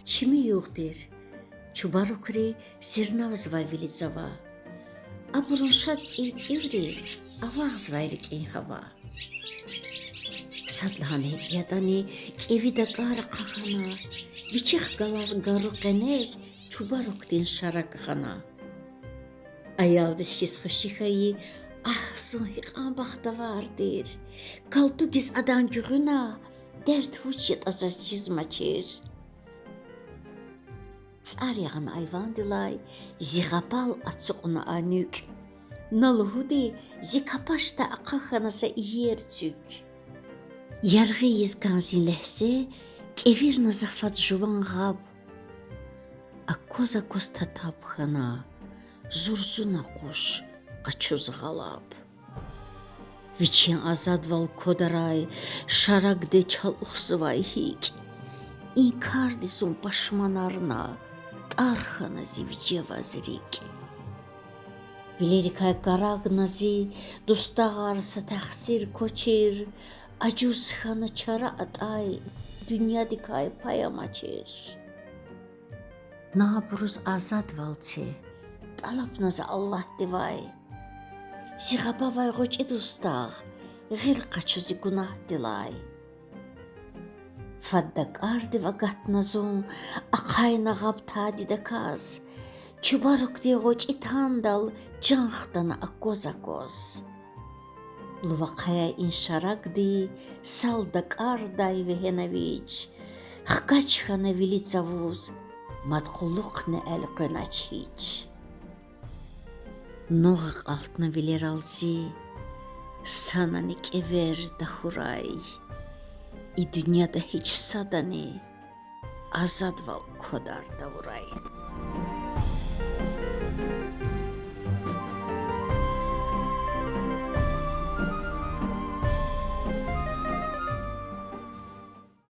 Чими югдир, чубарукри сернавзва вилизава. Абуруншат цивциври авагзвайрик инхава. Садлахамек ядани кивида кара кахана. Вичих галас гарукенез чубаруктин шаракхана. Ayaldışkis hoşikayı ahsun hiqan baxtavardir. Kaltugis adan güğüna dert vuçet azaz çizmaçir. Tsaryagan ayvan dilay zigapal atsuquna anük. Nalhudi zikapaşta aqaxanasa iyerçük. Yargı yizganzin lehse kevir nazafat juvan gab. Akkoza kosta tabxana. Зурзуна қош, қачуз ғалаб. Вичен азадвал кодарай, шарагде чал ухсывай хик. Ин кардисун пашманарна, тархана зивджева зрик. Вилерикай гарагнази, дустағарса тахсир кочир, аджуз хана чара атай, дүнядикай паямачир. Набруз азадвалце, Талапназа Allah divay. Сигапа вай гоч идустаг, гил қачузи гунах дилай. Фаддак арди вагатназун, ақайна габта дидаказ. Чубарукди гоч итандал, джанхтана акозакоз. Лувақая иншарагди, салдак ардай вехенавич. Хкачхана вилицавуз, матқулуқны әлқыначич. Noğaq altına viler alsi, sana ne kever dahuray. I dünyada hiç sadani, azad val kodar davuray.